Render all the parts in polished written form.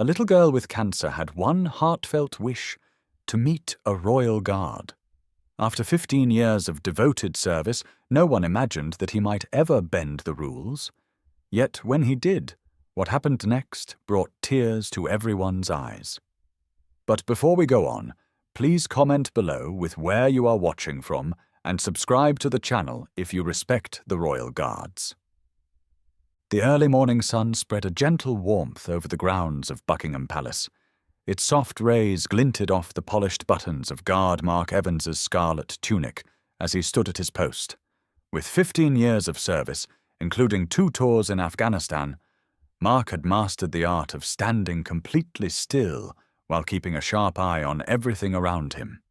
A little girl with cancer had one heartfelt wish: to meet a royal guard. After 15 years of devoted service, no one imagined that he might ever bend the rules. Yet when he did, what happened next brought tears to everyone's eyes. But before we go on, please comment below with where you are watching from and subscribe to the channel if you respect the royal guards. The early morning sun spread a gentle warmth over the grounds of Buckingham Palace. Its soft rays glinted off the polished buttons of Guard Mark Evans's scarlet tunic as he stood at his post. With 15 years of service, including 2 tours in Afghanistan, Mark had mastered the art of standing completely still while keeping a sharp eye on everything around him.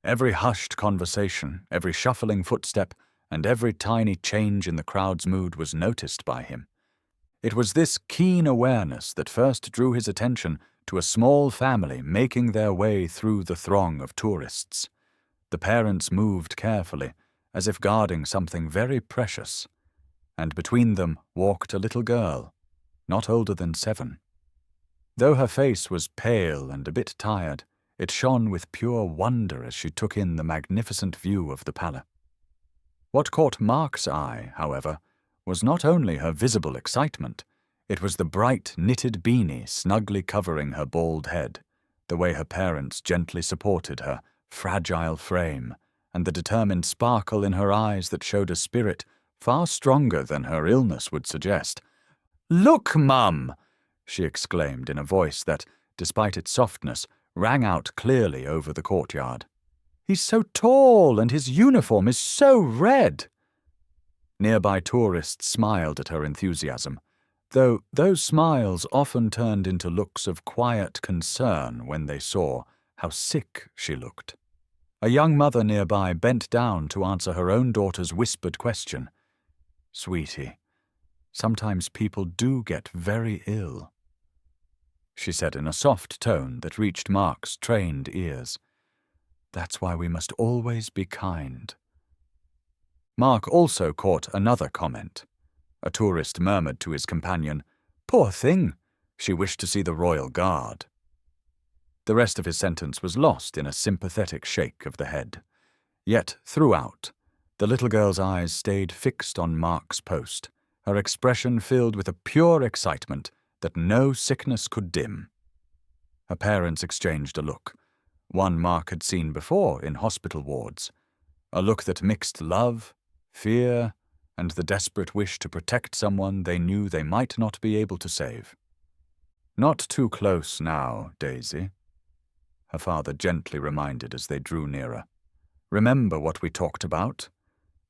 Every hushed conversation, every shuffling footstep, and every tiny change in the crowd's mood was noticed by him. It was this keen awareness that first drew his attention to a small family making their way through the throng of tourists. The parents moved carefully, as if guarding something very precious, and between them walked a little girl, not older than 7. Though her face was pale and a bit tired, it shone with pure wonder as she took in the magnificent view of the palace. What caught Mark's eye, however, was not only her visible excitement, it was the bright knitted beanie snugly covering her bald head, the way her parents gently supported her fragile frame, and the determined sparkle in her eyes that showed a spirit far stronger than her illness would suggest. "Look, Mum!" she exclaimed in a voice that, despite its softness, rang out clearly over the courtyard. "He's so tall, and his uniform is so red!" Nearby tourists smiled at her enthusiasm, though those smiles often turned into looks of quiet concern when they saw how sick she looked. A young mother nearby bent down to answer her own daughter's whispered question. "Sweetie, sometimes people do get very ill," she said in a soft tone that reached Mark's trained ears. "That's why we must always be kind." Mark also caught another comment. A tourist murmured to his companion, "Poor thing, she wished to see the royal guard." The rest of his sentence was lost in a sympathetic shake of the head. Yet, throughout, the little girl's eyes stayed fixed on Mark's post, her expression filled with a pure excitement that no sickness could dim. Her parents exchanged a look, one Mark had seen before in hospital wards, a look that mixed love, fear, and the desperate wish to protect someone they knew they might not be able to save. "Not too close now, Daisy," her father gently reminded as they drew nearer. "Remember what we talked about?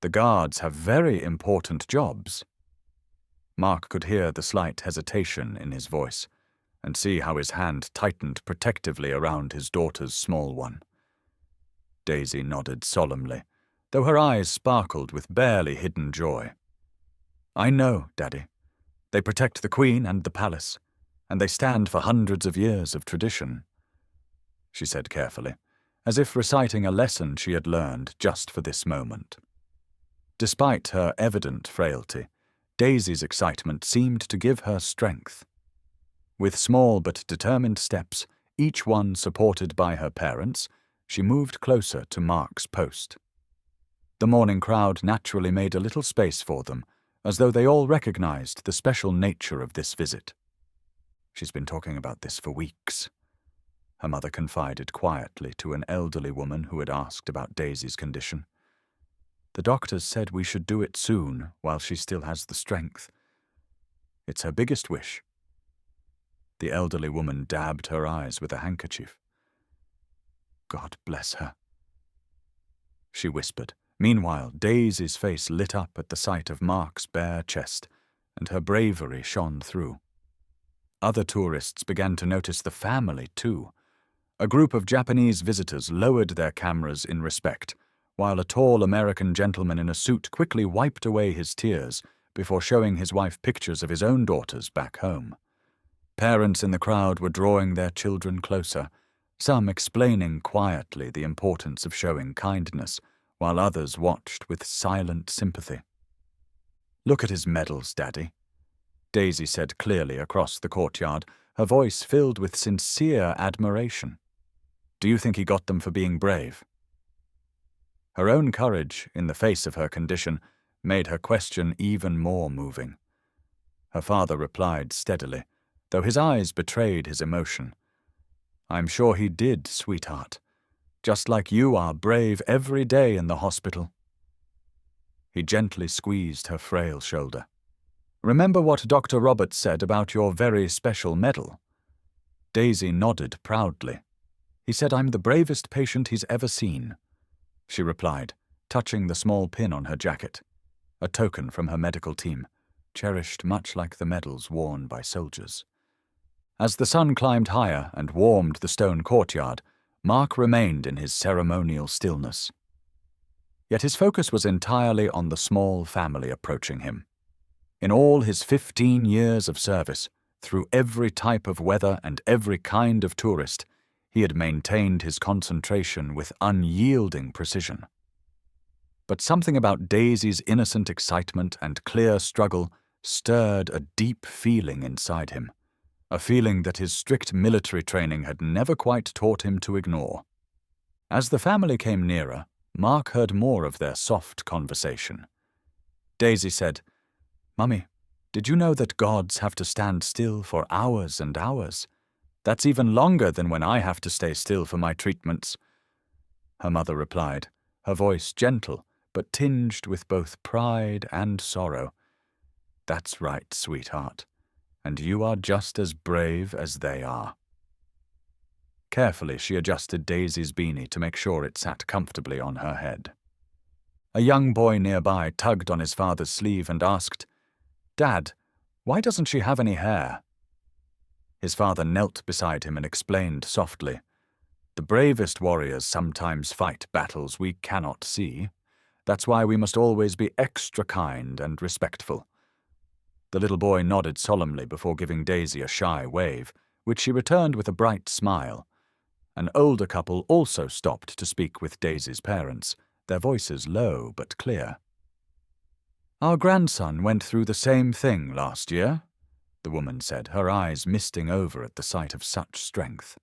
The guards have very important jobs." Mark could hear the slight hesitation in his voice, and see how his hand tightened protectively around his daughter's small one. Daisy nodded solemnly, though her eyes sparkled with barely hidden joy. "I know, Daddy. They protect the Queen and the palace, and they stand for hundreds of years of tradition," she said carefully, as if reciting a lesson she had learned just for this moment. Despite her evident frailty, Daisy's excitement seemed to give her strength. With small but determined steps, each one supported by her parents, she moved closer to Mark's post. The morning crowd naturally made a little space for them, as though they all recognized the special nature of this visit. "She's been talking about this for weeks," her mother confided quietly to an elderly woman who had asked about Daisy's condition. "The doctors said we should do it soon, while she still has the strength. It's her biggest wish." The elderly woman dabbed her eyes with a handkerchief. "God bless her," she whispered. Meanwhile, Daisy's face lit up at the sight of Mark's bare chest, and her bravery shone through. Other tourists began to notice the family, too. A group of Japanese visitors lowered their cameras in respect, while a tall American gentleman in a suit quickly wiped away his tears before showing his wife pictures of his own daughters back home. Parents in the crowd were drawing their children closer, some explaining quietly the importance of showing kindness, while others watched with silent sympathy. "Look at his medals, Daddy," Daisy said clearly across the courtyard, her voice filled with sincere admiration. "Do you think he got them for being brave?" Her own courage, in the face of her condition, made her question even more moving. Her father replied steadily, though his eyes betrayed his emotion. "I'm sure he did, sweetheart. Just like you are brave every day in the hospital." He gently squeezed her frail shoulder. "Remember what Dr. Roberts said about your very special medal?" Daisy nodded proudly. "He said I'm the bravest patient he's ever seen," she replied, touching the small pin on her jacket, a token from her medical team, cherished much like the medals worn by soldiers. As the sun climbed higher and warmed the stone courtyard, Mark remained in his ceremonial stillness. Yet his focus was entirely on the small family approaching him. In all his 15 years of service, through every type of weather and every kind of tourist, he had maintained his concentration with unyielding precision. But something about Daisy's innocent excitement and clear struggle stirred a deep feeling inside him, a feeling that his strict military training had never quite taught him to ignore. As the family came nearer, Mark heard more of their soft conversation. Daisy said, "Mummy, did you know that gods have to stand still for hours and hours? That's even longer than when I have to stay still for my treatments." Her mother replied, her voice gentle, but tinged with both pride and sorrow. "That's right, sweetheart, and you are just as brave as they are." Carefully, she adjusted Daisy's beanie to make sure it sat comfortably on her head. A young boy nearby tugged on his father's sleeve and asked, "Dad, why doesn't she have any hair?" His father knelt beside him and explained softly, "The bravest warriors sometimes fight battles we cannot see. That's why we must always be extra kind and respectful." The little boy nodded solemnly before giving Daisy a shy wave, which she returned with a bright smile. An older couple also stopped to speak with Daisy's parents, their voices low but clear. "Our grandson went through the same thing last year," the woman said, her eyes misting over at the sight of such strength.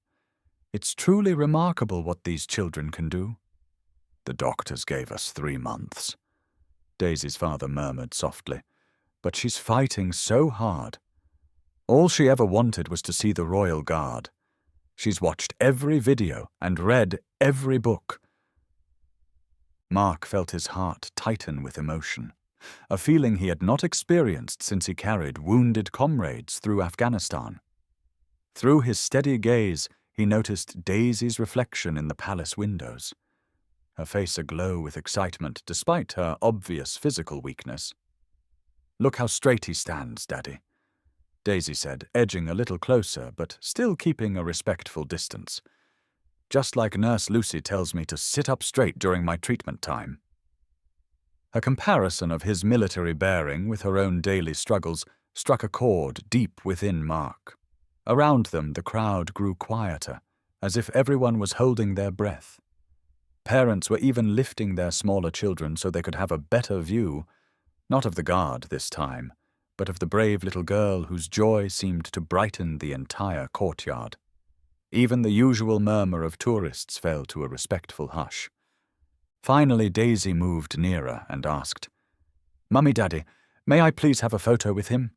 "It's truly remarkable what these children can do." "The doctors gave us 3 months," Daisy's father murmured softly. "But she's fighting so hard. All she ever wanted was to see the Royal Guard. She's watched every video and read every book." Mark felt his heart tighten with emotion, a feeling he had not experienced since he carried wounded comrades through Afghanistan. Through his steady gaze, he noticed Daisy's reflection in the palace windows, her face aglow with excitement despite her obvious physical weakness. "Look how straight he stands, Daddy," Daisy said, edging a little closer but still keeping a respectful distance. "Just like Nurse Lucy tells me to sit up straight during my treatment time." A comparison of his military bearing with her own daily struggles struck a chord deep within Mark. Around them the crowd grew quieter, as if everyone was holding their breath. Parents were even lifting their smaller children so they could have a better view, not of the guard this time, but of the brave little girl whose joy seemed to brighten the entire courtyard. Even the usual murmur of tourists fell to a respectful hush. Finally, Daisy moved nearer and asked, "Mummy, Daddy, may I please have a photo with him?"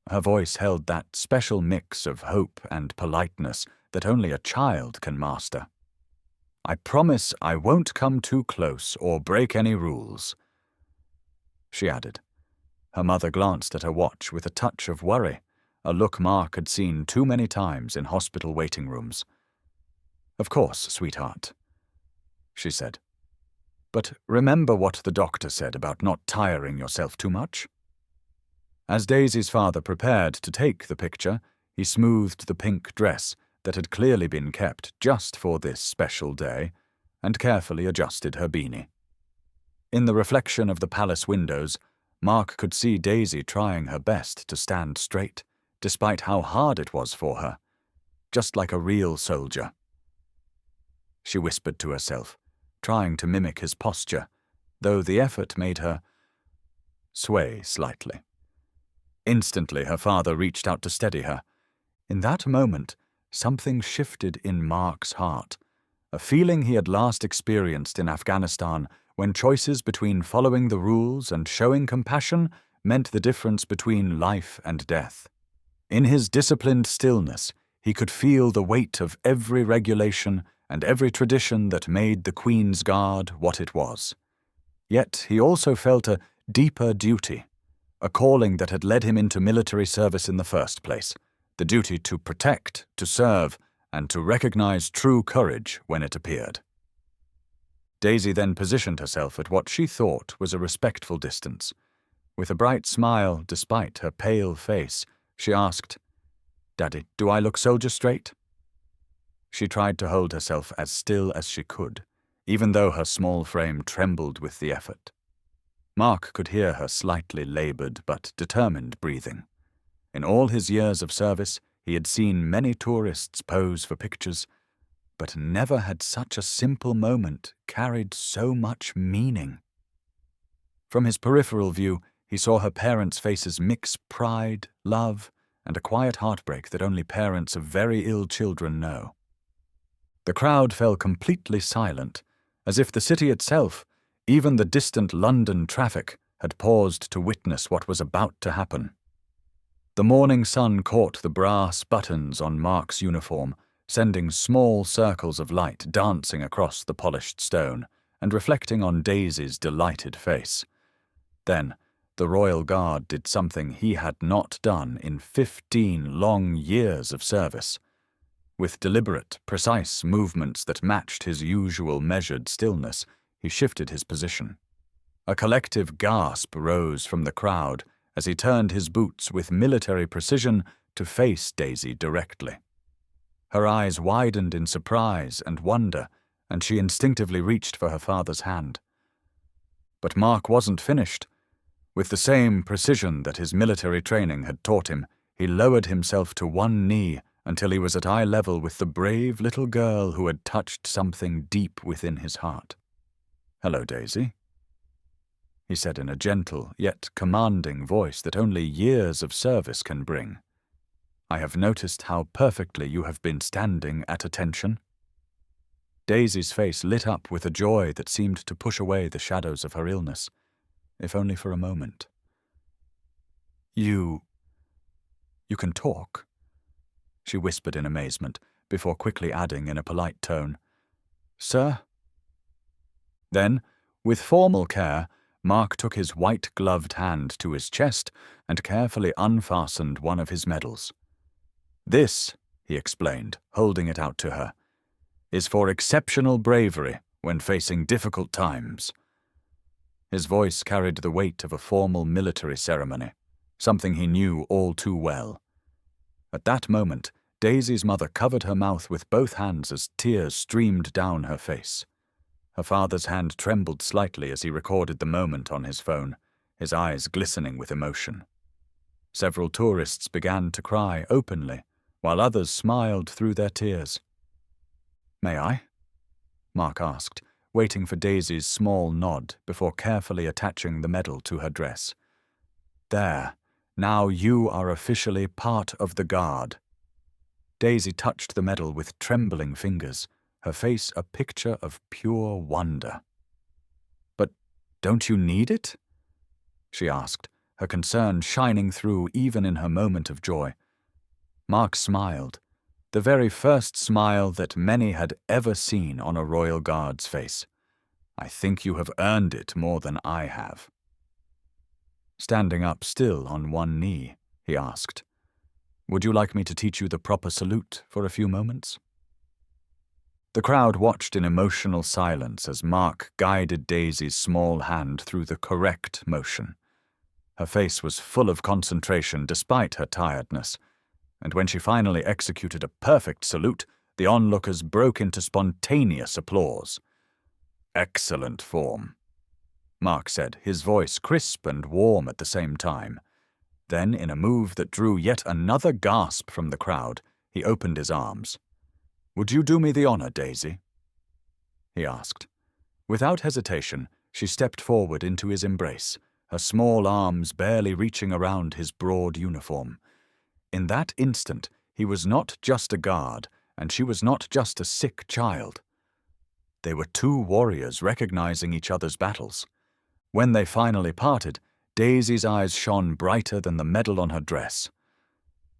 Her voice held that special mix of hope and politeness that only a child can master. "I promise I won't come too close or break any rules," she added. Her mother glanced at her watch with a touch of worry, a look Mark had seen too many times in hospital waiting rooms. "Of course, sweetheart," she said. "But remember what the doctor said about not tiring yourself too much." As Daisy's father prepared to take the picture, he smoothed the pink dress that had clearly been kept just for this special day and carefully adjusted her beanie. In the reflection of the palace windows, Mark could see Daisy trying her best to stand straight, despite how hard it was for her, just like a real soldier. She whispered to herself, trying to mimic his posture, though the effort made her sway slightly. Instantly, her father reached out to steady her. In that moment, something shifted in Mark's heart, a feeling he had last experienced in Afghanistan when choices between following the rules and showing compassion meant the difference between life and death. In his disciplined stillness, he could feel the weight of every regulation and every tradition that made the Queen's Guard what it was. Yet he also felt a deeper duty, a calling that had led him into military service in the first place, the duty to protect, to serve, and to recognize true courage when it appeared. Daisy then positioned herself at what she thought was a respectful distance. With a bright smile despite her pale face, she asked, "Daddy, do I look soldier straight?" She tried to hold herself as still as she could, even though her small frame trembled with the effort. Mark could hear her slightly labored but determined breathing. In all his years of service, he had seen many tourists pose for pictures, but never had such a simple moment carried so much meaning. From his peripheral view, he saw her parents' faces mix pride, love, and a quiet heartbreak that only parents of very ill children know. The crowd fell completely silent, as if the city itself, even the distant London traffic, had paused to witness what was about to happen. The morning sun caught the brass buttons on Mark's uniform, sending small circles of light dancing across the polished stone and reflecting on Daisy's delighted face. Then, the Royal Guard did something he had not done in 15 long years of service. With deliberate, precise movements that matched his usual measured stillness, he shifted his position. A collective gasp rose from the crowd as he turned his boots with military precision to face Daisy directly. Her eyes widened in surprise and wonder, and she instinctively reached for her father's hand. But Mark wasn't finished. With the same precision that his military training had taught him, he lowered himself to one knee until he was at eye level with the brave little girl who had touched something deep within his heart. "Hello, Daisy," he said in a gentle yet commanding voice that only years of service can bring. "I have noticed how perfectly you have been standing at attention." Daisy's face lit up with a joy that seemed to push away the shadows of her illness, if only for a moment. You can talk?" she whispered in amazement, before quickly adding in a polite tone, "Sir?" Then, with formal care, Mark took his white-gloved hand to his chest and carefully unfastened one of his medals. "This," he explained, holding it out to her, "is for exceptional bravery when facing difficult times." His voice carried the weight of a formal military ceremony, something he knew all too well. At that moment, Daisy's mother covered her mouth with both hands as tears streamed down her face. Her father's hand trembled slightly as he recorded the moment on his phone, his eyes glistening with emotion. Several tourists began to cry openly, while others smiled through their tears. "May I?" Mark asked, waiting for Daisy's small nod before carefully attaching the medal to her dress. "There, now you are officially part of the Guard." Daisy touched the medal with trembling fingers, her face a picture of pure wonder. "But don't you need it?" she asked, her concern shining through even in her moment of joy. Mark smiled, the very first smile that many had ever seen on a Royal Guard's face. "I think you have earned it more than I have." Standing up still on one knee, he asked, "Would you like me to teach you the proper salute for a few moments?" The crowd watched in emotional silence as Mark guided Daisy's small hand through the correct motion. Her face was full of concentration despite her tiredness, and when she finally executed a perfect salute, the onlookers broke into spontaneous applause. "Excellent form," Mark said, his voice crisp and warm at the same time. Then, in a move that drew yet another gasp from the crowd, he opened his arms. "Would you do me the honor, Daisy?" he asked. Without hesitation, she stepped forward into his embrace, her small arms barely reaching around his broad uniform. In that instant, He was not just a guard, and she was not just a sick child. They were two warriors recognizing each other's battles. When they finally parted, Daisy's eyes shone brighter than the medal on her dress.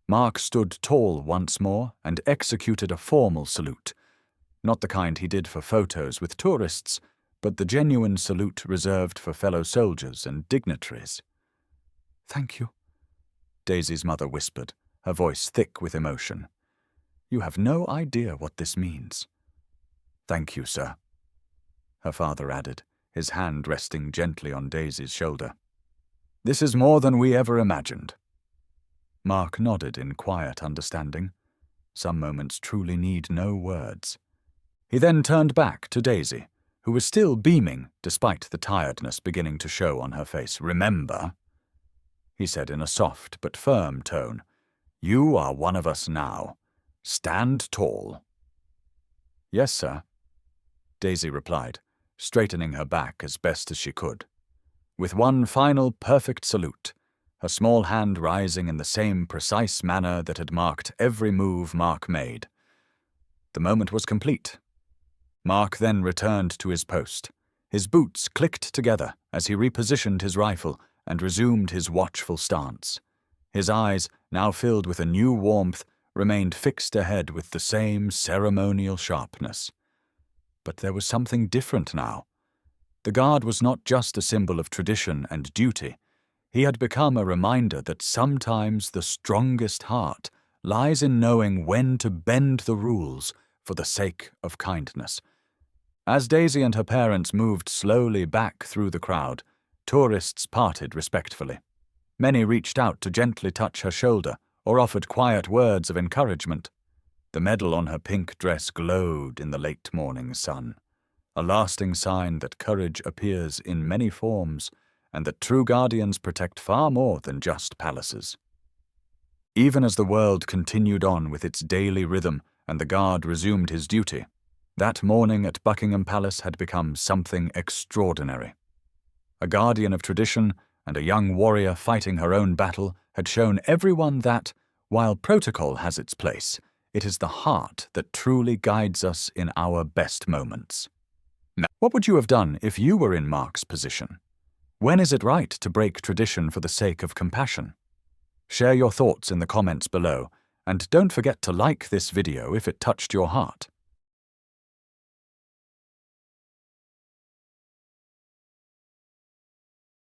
Mark stood tall once more and executed a formal salute. Not the kind he did for photos with tourists, but the genuine salute reserved for fellow soldiers and dignitaries. "Thank you," Daisy's mother whispered, her voice thick with emotion. "You have no idea what this means." "Thank you, sir," her father added, his hand resting gently on Daisy's shoulder. "This is more than we ever imagined." Mark nodded in quiet understanding. Some moments truly need no words. He then turned back to Daisy, who was still beaming despite the tiredness beginning to show on her face. "Remember," he said in a soft but firm tone, "you are one of us now. Stand tall." "Yes, sir," Daisy replied, straightening her back as best as she could. With one final perfect salute, her small hand rising in the same precise manner that had marked every move Mark made. The moment was complete. Mark then returned to his post. His boots clicked together as he repositioned his rifle and resumed his watchful stance. His eyes, now filled with a new warmth, remained fixed ahead with the same ceremonial sharpness. But there was something different now. The guard was not just a symbol of tradition and duty. He had become a reminder that sometimes the strongest heart lies in knowing when to bend the rules for the sake of kindness. As Daisy and her parents moved slowly back through the crowd, tourists parted respectfully. Many reached out to gently touch her shoulder or offered quiet words of encouragement. The medal on her pink dress glowed in the late morning sun, a lasting sign that courage appears in many forms and that true guardians protect far more than just palaces. Even as the world continued on with its daily rhythm and the guard resumed his duty, that morning at Buckingham Palace had become something extraordinary. A guardian of tradition and a young warrior fighting her own battle had shown everyone that, while protocol has its place, it is the heart that truly guides us in our best moments. Now, what would you have done if you were in Mark's position? When is it right to break tradition for the sake of compassion? Share your thoughts in the comments below, and don't forget to like this video if it touched your heart.